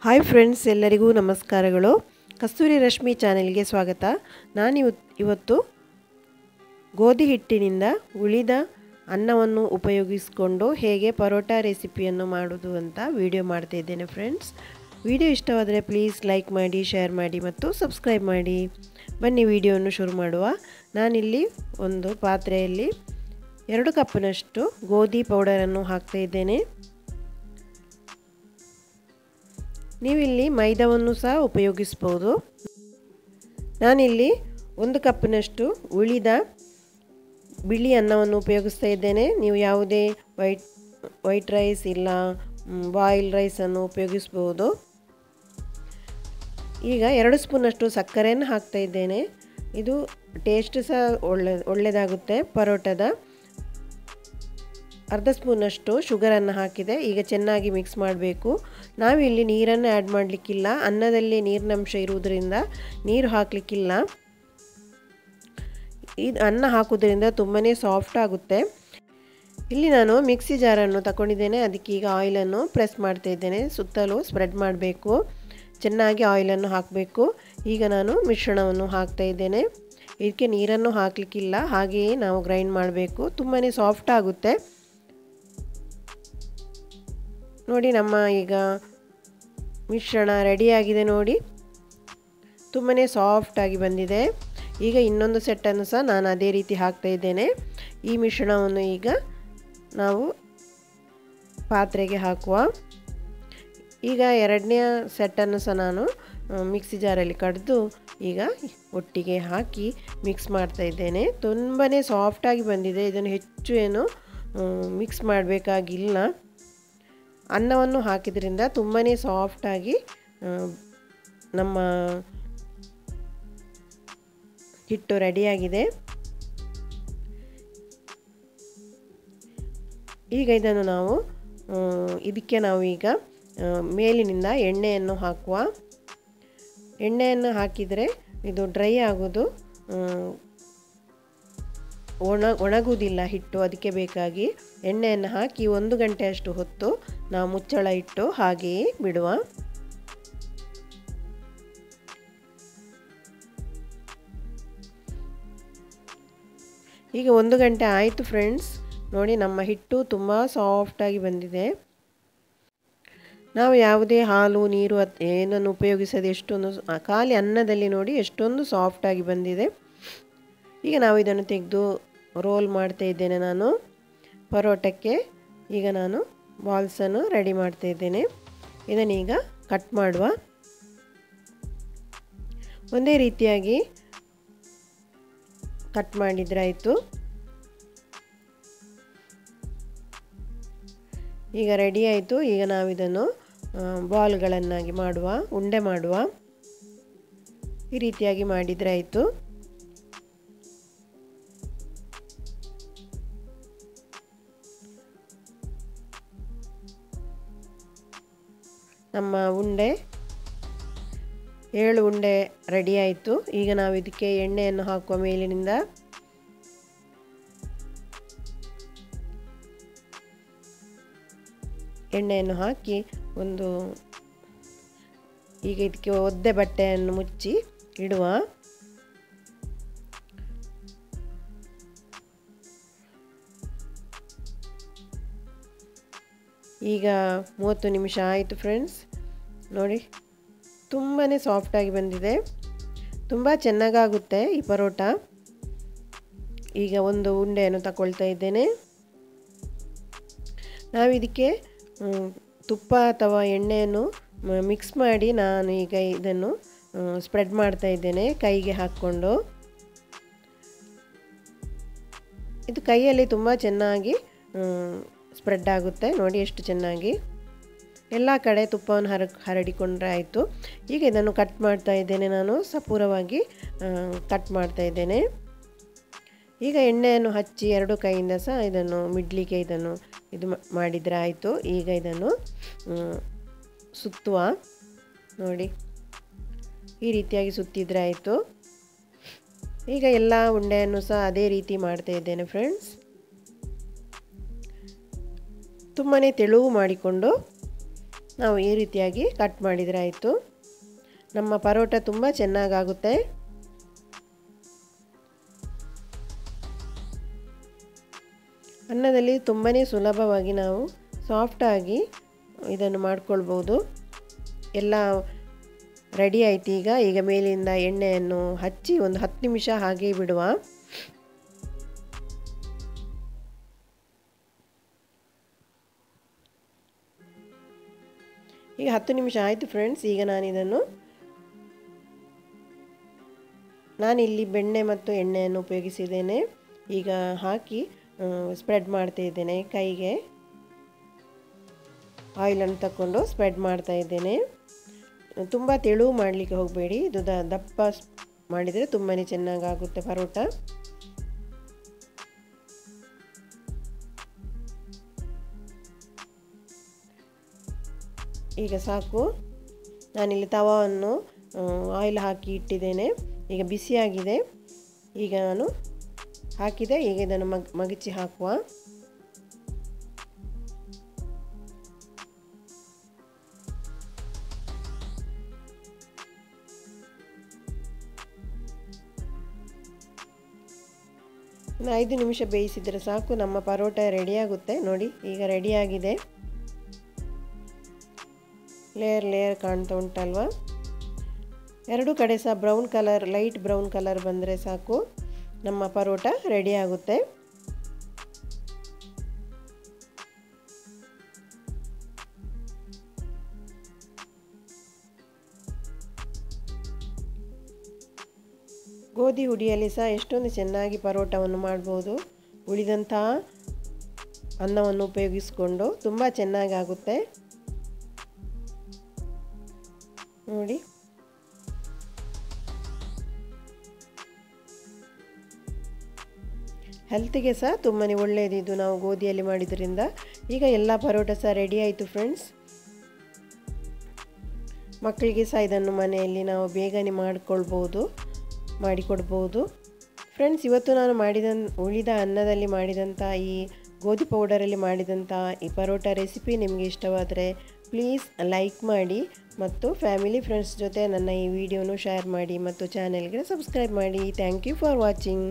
Hi friends, ಎಲ್ಲರಿಗೂ ನಮಸ್ಕಾರಗಳು. ಕಸ್ತೂರಿ ರಶ್ಮಿ ಚಾನೆಲ್ಗೆ ಸ್ವಾಗತ. ಇವತ್ತು ಗೋಧಿ ಹಿಟ್ಟಿನಿಂದ ಉಳಿದ ಅನ್ನವನ್ನು ಉಪಯೋಗಿಸಿಕೊಂಡು ಹೇಗೆ ಪರೋಟಾ ರೆಸಿಪಿಯನ್ನು ಮಾಡೋದು ಅಂತ ವಿಡಿಯೋ ಮಾಡ್ತಾ ಇದ್ದೇನೆ ಫ್ರೆಂಡ್ಸ್. ವಿಡಿಯೋ ಇಷ್ಟವಾದರೆ ಪ್ಲೀಸ್ ಲೈಕ್ ಮಾಡಿ, ಶೇರ್ ಮಾಡಿ ಮತ್ತು ಸಬ್ಸ್ಕ್ರೈಬ್ ಮಾಡಿ. ಬನ್ನಿ ವಿಡಿಯೋವನ್ನು ಶುರು ಮಾಡುವ. ನಾನಿಲ್ಲಿ ಒಂದು ಪಾತ್ರೆಯಲ್ಲಿ 2 ಕಪ್ನಷ್ಟು ಗೋಧಿ ಪೌಡರನ್ನು ಹಾಕ್ತಾ ಇದ್ದೇನೆ. ನೀವಿಲ್ಲಿ ಮೈದಾವನ್ನು ಸಹ ಉಪಯೋಗಿಸಬಹುದು. ನಾನಿಲ್ಲಿ 1 ಕಪ್ನಷ್ಟು ಉಳಿದ ಬಿಳಿ ಅನ್ನವನ್ನು ಉಪಯೋಗಿಸ್ತಾ ಇದ್ದೇನೆ. ನೀವು ಯಾವುದೇ ವೈಟ್ ರೈಸ್ ಇಲ್ಲ ಬಾಯ್ಲ್ ರೈಸನ್ನು ಉಪಯೋಗಿಸಬಹುದು. ಈಗ 2 ಸ್ಪೂನಷ್ಟು ಸಕ್ಕರೆಯನ್ನು ಹಾಕ್ತಾ ಇದ್ದೇನೆ. ಇದು ಟೇಸ್ಟ್ ಸಹ ಒಳ್ಳೆಯದಾಗುತ್ತೆ ಪರೋಟದ. ಅರ್ಧ ಸ್ಪೂನಷ್ಟು ಶುಗರನ್ನು ಹಾಕಿದೆ. ಈಗ ಚೆನ್ನಾಗಿ ಮಿಕ್ಸ್ ಮಾಡಬೇಕು. ನಾವಿಲ್ಲಿ ನೀರನ್ನು ಆ್ಯಡ್ ಮಾಡಲಿಕ್ಕಿಲ್ಲ. ಅನ್ನದಲ್ಲಿ ನೀರಿನಂಶ ಇರುವುದರಿಂದ ನೀರು ಹಾಕಲಿಕ್ಕಿಲ್ಲ. ಇದು ಅನ್ನ ಹಾಕೋದ್ರಿಂದ ತುಂಬಾ ಸಾಫ್ಟ್ ಆಗುತ್ತೆ. ಇಲ್ಲಿ ನಾನು ಮಿಕ್ಸಿ ಜಾರನ್ನು ತಗೊಂಡಿದ್ದೇನೆ. ಅದಕ್ಕೆ ಈಗ ಆಯಿಲನ್ನು ಪ್ರೆಸ್ ಮಾಡ್ತಾ ಇದ್ದೇನೆ. ಸುತ್ತಲೂ ಸ್ಪ್ರೆಡ್ ಮಾಡಬೇಕು. ಚೆನ್ನಾಗಿ ಆಯಿಲನ್ನು ಹಾಕಬೇಕು. ಈಗ ನಾನು ಮಿಶ್ರಣವನ್ನು ಹಾಕ್ತಾ ಇದ್ದೇನೆ. ಇದಕ್ಕೆ ನೀರನ್ನು ಹಾಕಲಿಕ್ಕಿಲ್ಲ, ಹಾಗೆಯೇ ನಾವು ಗ್ರೈಂಡ್ ಮಾಡಬೇಕು. ತುಂಬಾ ಸಾಫ್ಟ್ ಆಗುತ್ತೆ. ನೋಡಿ, ನಮ್ಮ ಈಗ ಮಿಶ್ರಣ ರೆಡಿಯಾಗಿದೆ. ನೋಡಿ, ತುಂಬಾ ಸಾಫ್ಟಾಗಿ ಬಂದಿದೆ. ಈಗ ಇನ್ನೊಂದು ಸೆಟ್ಟನ್ನು ಸಹ ನಾನು ಅದೇ ರೀತಿ ಹಾಕ್ತಾ ಇದ್ದೇನೆ. ಈ ಮಿಶ್ರಣವನ್ನು ಈಗ ನಾವು ಪಾತ್ರೆಗೆ ಹಾಕುವ. ಈಗ 2ನೇ ಸೆಟ್ಟನ್ನು ಸಹ ನಾನು ಮಿಕ್ಸಿ ಜಾರಲ್ಲಿ ಕಡಿದು ಈಗ ಒಟ್ಟಿಗೆ ಹಾಕಿ ಮಿಕ್ಸ್ ಮಾಡ್ತಾ ಇದ್ದೇನೆ. ತುಂಬಾ ಸಾಫ್ಟಾಗಿ ಬಂದಿದೆ. ಇದನ್ನು ಹೆಚ್ಚು ಏನು ಮಿಕ್ಸ್ ಮಾಡಬೇಕಾಗಿಲ್ಲ. ಅನ್ನವನ್ನು ಹಾಕಿದ್ರಿಂದ ತುಂಬಾ ಸಾಫ್ಟಾಗಿ ನಮ್ಮ ಹಿಟ್ಟು ರೆಡಿಯಾಗಿದೆ. ಈಗ ಇದನ್ನು ಇದಕ್ಕೆ ನಾವು ಈಗ ಮೇಲಿನಿಂದ ಎಣ್ಣೆಯನ್ನು ಹಾಕುವ. ಎಣ್ಣೆಯನ್ನು ಹಾಕಿದರೆ ಇದು ಡ್ರೈ ಆಗೋದು, ಒಣಗುವುದಿಲ್ಲ ಹಿಟ್ಟು. ಅದಕ್ಕೆ ಬೇಕಾಗಿ ಎಣ್ಣೆಯನ್ನು ಹಾಕಿ 1 ಗಂಟೆಯಷ್ಟು ಹೊತ್ತು ನಾವು ಮುಚ್ಚಳ ಇಟ್ಟು ಹಾಗೆಯೇ ಬಿಡುವ. ಈಗ 1 ಗಂಟೆ ಆಯಿತು ಫ್ರೆಂಡ್ಸ್. ನೋಡಿ, ನಮ್ಮ ಹಿಟ್ಟು ತುಂಬ ಸಾಫ್ಟಾಗಿ ಬಂದಿದೆ. ನಾವು ಯಾವುದೇ ಹಾಲು ನೀರು ಏನನ್ನು ಉಪಯೋಗಿಸದೆ ಎಷ್ಟೊಂದು ಖಾಲಿ ಅನ್ನದಲ್ಲಿ ನೋಡಿ ಎಷ್ಟೊಂದು ಸಾಫ್ಟಾಗಿ ಬಂದಿದೆ. ಈಗ ನಾವು ಇದನ್ನು ತೆಗೆದು ರೋಲ್ ಮಾಡ್ತಾ ಇದ್ದೇನೆ ನಾನು ಪರೋಟಕ್ಕೆ. ಈಗ ನಾನು ಬಾಲ್ಸನ್ನು ರೆಡಿ ಮಾಡ್ತಾ ಇದ್ದೇನೆ. ಇದನ್ನೀಗ ಕಟ್ ಮಾಡುವ. ಒಂದೇ ರೀತಿಯಾಗಿ ಕಟ್ ಮಾಡಿದರೆ ಆಯಿತು. ಈಗ ರೆಡಿ ಆಯಿತು. ಈಗ ನಾವು ಇದನ್ನು ಬಾಲ್ಗಳನ್ನಾಗಿ ಮಾಡುವ, ಉಂಡೆ ಮಾಡುವ. ಈ ರೀತಿಯಾಗಿ ಮಾಡಿದರೆ ಆಯಿತು. ನಮ್ಮ ಉಂಡೆ 7 ಉಂಡೆ ರೆಡಿ ಆಯಿತು. ಈಗ ನಾವು ಇದಕ್ಕೆ ಎಣ್ಣೆಯನ್ನು ಹಾಕುವ. ಮೇಲಿನಿಂದ ಎಣ್ಣೆಯನ್ನು ಹಾಕಿ ಈಗ ಇದಕ್ಕೆ ಒದ್ದೆ ಬಟ್ಟೆಯನ್ನು ಮುಚ್ಚಿ ಇಡುವ. ಈಗ 30 ನಿಮಿಷ ಆಯಿತು ಫ್ರೆಂಡ್ಸ್. ನೋಡಿ, ತುಂಬಾ ಸಾಫ್ಟಾಗಿ ಬಂದಿದೆ. ತುಂಬ ಚೆನ್ನಾಗಾಗುತ್ತೆ ಈ ಪರೋಟ. ಈಗ ಒಂದು ಉಂಡೆಯನ್ನು ತಗೊಳ್ತಾ ಇದ್ದೇನೆ. ನಾವು ಇದಕ್ಕೆ ತುಪ್ಪ ಅಥವಾ ಎಣ್ಣೆಯನ್ನು ಮಿಕ್ಸ್ ಮಾಡಿ ನಾನು ಈಗ ಇದನ್ನು ಸ್ಪ್ರೆಡ್ ಮಾಡ್ತಾ ಇದ್ದೇನೆ ಕೈಗೆ ಹಾಕ್ಕೊಂಡು. ಇದು ಕೈಯಲ್ಲಿ ತುಂಬ ಚೆನ್ನಾಗಿ ಸ್ಪ್ರೆಡ್ ಆಗುತ್ತೆ. ನೋಡಿ ಎಷ್ಟು ಚೆನ್ನಾಗಿ ಎಲ್ಲ ಕಡೆ ತುಪ್ಪವನ್ನು ಹರಡಿಕೊಂಡ್ರೆ ಆಯಿತು. ಈಗ ಇದನ್ನು ಕಟ್ ಮಾಡ್ತಾ ಇದ್ದೇನೆ. ನಾನು ಸಪೂರವಾಗಿ ಕಟ್ ಮಾಡ್ತಾ ಇದ್ದೇನೆ. ಈಗ ಎಣ್ಣೆಯನ್ನು ಹಚ್ಚಿ 2 ಕೈಯಿಂದ ಸಹ ಇದನ್ನು ಮಿಡ್ಲಿಗೆ ಇದು ಮಾಡಿದರೆ ಆಯಿತು. ಈಗ ಇದನ್ನು ಸುತ್ತುವ. ನೋಡಿ, ಈ ರೀತಿಯಾಗಿ ಸುತ್ತಿದರೆ ಆಯಿತು. ಈಗ ಎಲ್ಲ ಉಂಡೆಯನ್ನು ಸಹ ಅದೇ ರೀತಿ ಮಾಡ್ತಾ ಇದ್ದೇನೆ ಫ್ರೆಂಡ್ಸ್. ತುಂಬಾ ತೆಳುವು ಮಾಡಿಕೊಂಡು ನಾವು ಈ ರೀತಿಯಾಗಿ ಕಟ್ ಮಾಡಿದರೆ ಆಯಿತು. ನಮ್ಮ ಪರೋಟ ತುಂಬ ಚೆನ್ನಾಗಾಗುತ್ತೆ. ಅನ್ನದಲ್ಲಿ ತುಂಬಾ ಸುಲಭವಾಗಿ ನಾವು ಸಾಫ್ಟಾಗಿ ಇದನ್ನು ಮಾಡ್ಕೊಳ್ಬೋದು. ಎಲ್ಲ ರೆಡಿ ಆಯ್ತು. ಈಗ ಮೇಲಿಂದ ಎಣ್ಣೆಯನ್ನು ಹಚ್ಚಿ ಒಂದು 10 ನಿಮಿಷ ಹಾಗೆ ಬಿಡುವ. ಈಗ 10 ನಿಮಿಷ ಆಯಿತು ಫ್ರೆಂಡ್ಸ್. ಈಗ ನಾನಿಲ್ಲಿ ಬೆಣ್ಣೆ ಮತ್ತು ಎಣ್ಣೆಯನ್ನು ಉಪಯೋಗಿಸಿದ್ದೇನೆ. ಈಗ ಹಾಕಿ ಸ್ಪ್ರೆಡ್ ಮಾಡ್ತಾ ಇದ್ದೇನೆ. ಕೈಗೆ ಆಯಿಲನ್ನು ತಗೊಂಡು ಸ್ಪ್ರೆಡ್ ಮಾಡ್ತಾ ಇದ್ದೇನೆ. ತುಂಬ ತೆಳು ಮಾಡಲಿಕ್ಕೆ ಹೋಗಬೇಡಿ. ಇದು ದಪ್ಪ ಮಾಡಿದರೆ ತುಂಬಾ ಚೆನ್ನಾಗಾಗುತ್ತೆ ಪರೋಟ. ಈಗ ಸಾಕು. ನಾನಿಲ್ಲಿ ತವಾವನ್ನು ಆಯಿಲ್ ಹಾಕಿ ಇಟ್ಟಿದ್ದೇನೆ. ಈಗ ಬಿಸಿಯಾಗಿದೆ. ಈಗ ನಾನು ಹಾಕಿದೆ. ಈಗ ಇದನ್ನು ಮಗಚಿ ಹಾಕುವ. ಇನ್ನು 5 ನಿಮಿಷ ಬೇಯಿಸಿದರೆ ಸಾಕು. ನಮ್ಮ ಪರೋಟ ರೆಡಿಯಾಗುತ್ತೆ. ನೋಡಿ ಈಗ ರೆಡಿಯಾಗಿದೆ. ಲೇಯರ್ ಕಾಣ್ತಾ ಉಂಟಲ್ವಾ? ಎರಡು ಕಡೆ ಸಹ brown colour, light brown colour ಬಂದರೆ ಸಾಕು. ನಮ್ಮ ಪರೋಟ ರೆಡಿಯಾಗುತ್ತೆ. ಗೋಧಿ ಹುಡಿಯಲ್ಲಿ ಸಹ ಎಷ್ಟೊಂದು ಚೆನ್ನಾಗಿ ಪರೋಟವನ್ನು ಮಾಡ್ಬೋದು. ಉಳಿದಂತಹ ಅನ್ನವನ್ನು ಉಪಯೋಗಿಸಿಕೊಂಡು ತುಂಬ ಚೆನ್ನಾಗಿ ಆಗುತ್ತೆ ನೋಡಿ. ಹೆಲ್ತಿಗೆ ಸಹ ತುಂಬಾ ಒಳ್ಳೆಯದಿದ್ದು ನಾವು ಗೋಧಿಯಲ್ಲಿ ಮಾಡಿದ್ರಿಂದ. ಈಗ ಎಲ್ಲ ಪರೋಟ ಸಹ ರೆಡಿ ಆಯಿತು ಫ್ರೆಂಡ್ಸ್. ಮಕ್ಕಳಿಗೆ ಸಹ ಇದನ್ನು ಮನೆಯಲ್ಲಿ ನಾವು ಬೇಗನೆ ಮಾಡಿಕೊಡ್ಬೋದು ಫ್ರೆಂಡ್ಸ್. ಇವತ್ತು ನಾನು ಉಳಿದ ಅನ್ನದಲ್ಲಿ ಮಾಡಿದಂಥ ಈ ಗೋಧಿ ಪೌಡರಲ್ಲಿ ಮಾಡಿದಂಥ ಈ ಪರೋಟ ರೆಸಿಪಿ ನಿಮಗೆ ಇಷ್ಟವಾದರೆ ಪ್ಲೀಸ್ ಲೈಕ್ ಮಾಡಿ ಮತ್ತು ಫ್ಯಾಮಿಲಿ ಫ್ರೆಂಡ್ಸ್ ಜೊತೆ ನನ್ನ ಈ ವಿಡಿಯೋನು ಶೇರ್ ಮಾಡಿ ಮತ್ತು ಚಾನೆಲ್ಗೆ ಸಬ್ಸ್ಕ್ರೈಬ್ ಮಾಡಿ. Thank you for watching.